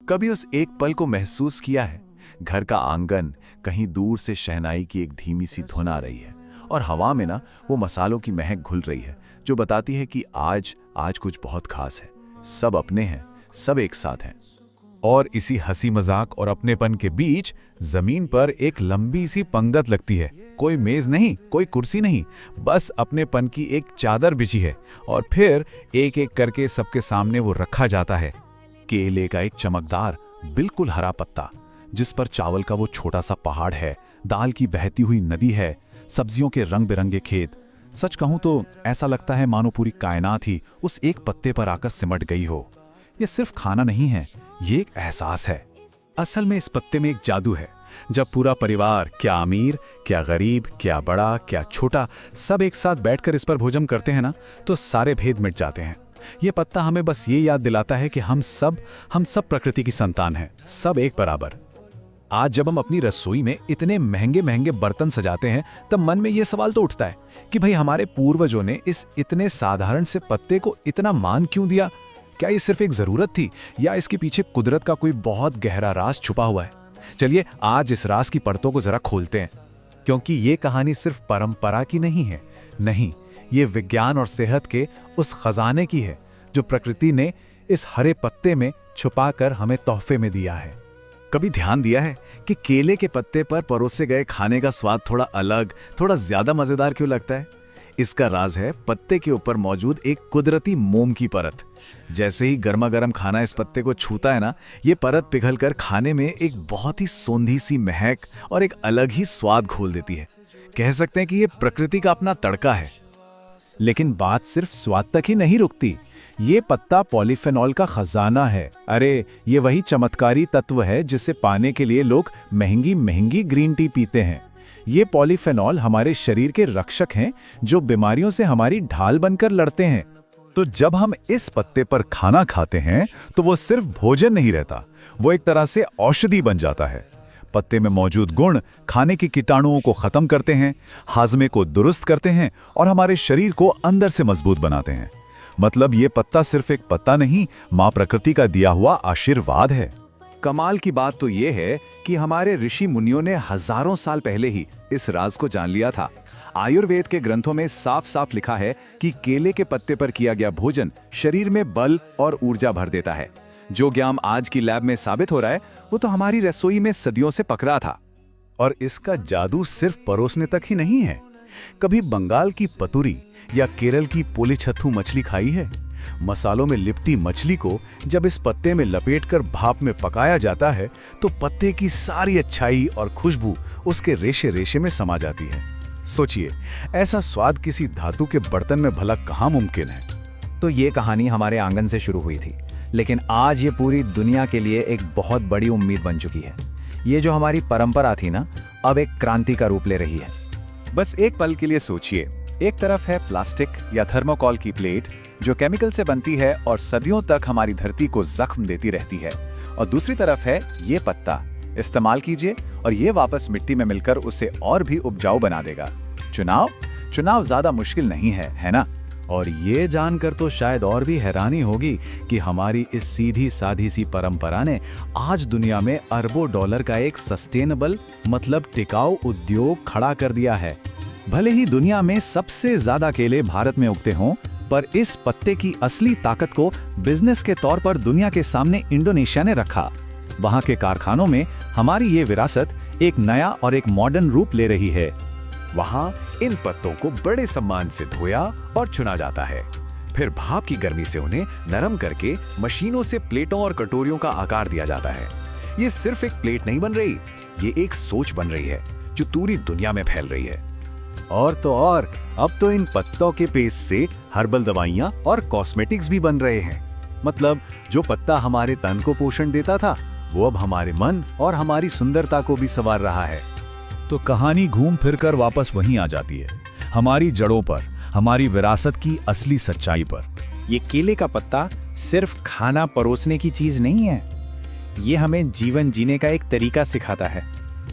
कभी उस एक पल को महसूस किया है? घर का आंगन, कहीं दूर से शहनाई की एक धीमी सी धुन आ रही है और हवा में ना वो मसालों की महक घुल रही है जो बताती है कि आज आज कुछ बहुत खास है। सब अपने हैं, सब एक साथ हैं। और इसी हंसी मजाक और अपनेपन के बीच जमीन पर एक लंबी सी पंगत लगती है। कोई मेज नहीं, कोई कुर्सी नहीं, बस अपनेपन की एक चादर बिछी है और फिर एक एक करके सबके सामने वो रखा जाता है। केले का एक चमकदार बिल्कुल हरा पत्ता, जिस पर चावल का वो छोटा सा पहाड़ है, दाल की बहती हुई नदी है, सब्जियों के रंग बिरंगे खेत। सच कहूं तो ऐसा लगता है मानो पूरी कायनात ही उस एक पत्ते पर आकर सिमट गई हो। ये सिर्फ खाना नहीं है, ये एक एहसास है। असल में इस पत्ते में एक जादू है। जब पूरा परिवार, क्या अमीर, क्या गरीब, क्या बड़ा, क्या छोटा, सब एक साथ बैठकर इस पर भोजन करते हैं ना, तो सारे भेद मिट जाते हैं। ये पत्ता हमें बस ये याद दिलाता है कि हम सब प्रकृति की संतान हैं, सब एक बराबर। आज जब हम अपनी रसोई में इतने महंगे महंगे बर्तन सजाते हैं, तब मन में ये सवाल तो उठता है कि भाई हमारे पूर्वजों ने इस इतने साधारण से पत्ते को इतना मान क्यों दिया? क्या ये सिर्फ एक जरूरत थी या इसके पीछे कुदरत का कोई बहुत गहरा राज छुपा हुआ है? चलिए आज इस राज की परतों को जरा खोलते हैं, क्योंकि ये कहानी सिर्फ परंपरा की नहीं है। नहीं, ये विज्ञान और सेहत के उस खजाने की है जो प्रकृति ने इस हरे पत्ते में छुपाकर हमें तोहफे में दिया है। कभी ध्यान दिया है कि केले के पत्ते पर परोसे गए खाने का स्वाद थोड़ा अलग, थोड़ा ज्यादा मजेदार क्यों लगता है? इसका राज है पत्ते के ऊपर मौजूद एक कुदरती मोम की परत। जैसे ही गर्मा गर्म खाना इस पत्ते को छूता है ना, ये परत पिघलकर खाने में एक बहुत ही सोंधी सी महक और एक अलग ही स्वाद घोल देती है। कह सकते हैं कि ये प्रकृति का अपना तड़का है। लेकिन बात सिर्फ स्वाद तक ही नहीं रुकती। ये पत्ता पॉलीफेनॉल का खजाना है। अरे ये वही चमत्कारी तत्व है जिसे पाने के लिए लोग महंगी महंगी ग्रीन टी पीते हैं। ये पॉलीफेनॉल हमारे शरीर के रक्षक हैं जो बीमारियों से हमारी ढाल बनकर लड़ते हैं। तो जब हम इस पत्ते पर खाना खाते हैं तो वो सिर्फ भोजन नहीं रहता, वो एक तरह से औषधि बन जाता है। पत्ते में मौजूद गुण खाने के कीटाणुओं को खत्म करते हैं, हाजमे को दुरुस्त करते हैं और हमारे शरीर को अंदर से मजबूत बनाते हैं। मतलब ये पत्ता सिर्फ एक पत्ता नहीं, मां प्रकृति का दिया हुआ आशीर्वाद है। कमाल की बात तो ये है कि हमारे ऋषि मुनियों ने हजारों साल पहले ही इस राज को जान लिया था। आयुर्वेद के ग्रंथों में साफ साफ लिखा है कि केले के पत्ते पर किया गया भोजन शरीर में बल और ऊर्जा भर देता है। जो ज्ञान आज की लैब में साबित हो रहा है, वो तो हमारी रसोई में सदियों से पकड़ा था। और इसका जादू सिर्फ परोसने तक ही नहीं है। कभी बंगाल की पतुरी या केरल की पोलीछत्थू मछली खाई है? मसालों में लिपटी मछली को जब इस पत्ते में लपेटकर भाप में पकाया जाता है तो पत्ते की सारी अच्छाई और खुशबू उसके रेशे रेशे में समा जाती है। सोचिए, ऐसा स्वाद किसी धातु के बर्तन में भला कहाँ मुमकिन है? तो ये कहानी हमारे आंगन से शुरू हुई थी, लेकिन आज ये पूरी दुनिया के लिए एक बहुत बड़ी उम्मीद बन चुकी है। ये जो हमारी परंपरा थी ना, अब एक क्रांति का रूप ले रही है। बस एक पल के लिए सोचिए, एक तरफ है प्लास्टिक या थर्मोकॉल की प्लेट जो केमिकल से बनती है और सदियों तक हमारी धरती को जख्म देती रहती है, और दूसरी तरफ है ये पत्ता। इस्तेमाल कीजिए और ये वापस मिट्टी में मिलकर उसे और भी उपजाऊ बना देगा। चुनाव ज्यादा मुश्किल नहीं है ना? और ये जानकर तो शायद और भी हैरानी होगी कि हमारी इस सीधी साधी सी परंपरा ने आज दुनिया में अरबों डॉलर का एक सस्टेनेबल मतलब टिकाऊ उद्योग खड़ा कर दिया है। भले ही दुनिया में सबसे ज्यादा केले भारत में उगते हों, पर इस पत्ते की असली ताकत को बिजनेस के तौर पर दुनिया के सामने इंडोनेशिया ने रखा। वहां के कारखानों में हमारी ये विरासत एक नया और एक मॉडर्न रूप ले रही है। वहां इन पत्तों को बड़े सम्मान से धोया और चुना जाता है, फिर भाप की गर्मी से उन्हें नरम करके मशीनों से प्लेटों और कटोरियों का आकार दिया जाता है। ये सिर्फ एक प्लेट नहीं बन रही, ये एक सोच बन रही है जो पूरी दुनिया में फैल रही है। और तो और, अब तो इन पत्तों के पेस्ट से हर्बल दवाइयां और कॉस्मेटिक्स भी बन रहे हैं। मतलब जो पत्ता हमारे तन को पोषण देता था, वो अब हमारे मन और हमारी सुंदरता को भी संवार रहा है। तो कहानी घूम फिरकर वापस वहीं आ जाती है, हमारी जड़ों पर, हमारी विरासत की असली सच्चाई पर। ये केले का पत्ता सिर्फ खाना परोसने की चीज नहीं है, ये हमें जीवन जीने का एक तरीका सिखाता है।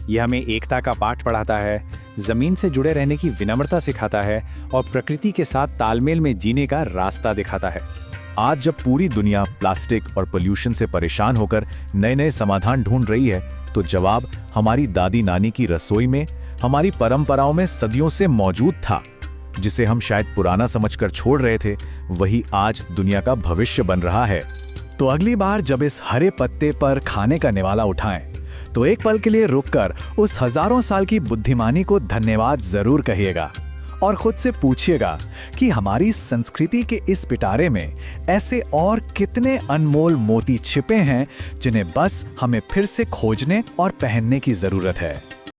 ये हमें एकता का पाठ पढ़ाता है, जमीन से जुड़े रहने की विनम्रता सिखाता है और प्रकृति के साथ तालमेल में जीने का रास्ता दिखाता है। आज जब पूरी दुनिया प्लास्टिक और पोल्यूशन से परेशान होकर नए नए समाधान ढूंढ रही है, तो जवाब हमारी दादी नानी की रसोई में, हमारी परंपराओं में सदियों से मौजूद था। जिसे हम शायद पुराना समझकर छोड़ रहे थे, वही आज दुनिया का भविष्य बन रहा है। तो अगली बार जब इस हरे पत्ते पर खाने का निवाला उठाएं, तो एक पल के लिए रुककर उस हजारों साल की बुद्धिमानी को धन्यवाद जरूर कहिएगा और खुद से पूछिएगा कि हमारी संस्कृति के इस पिटारे में ऐसे और कितने अनमोल मोती छिपे हैं जिन्हें बस हमें फिर से खोजने और पहनने की जरूरत है।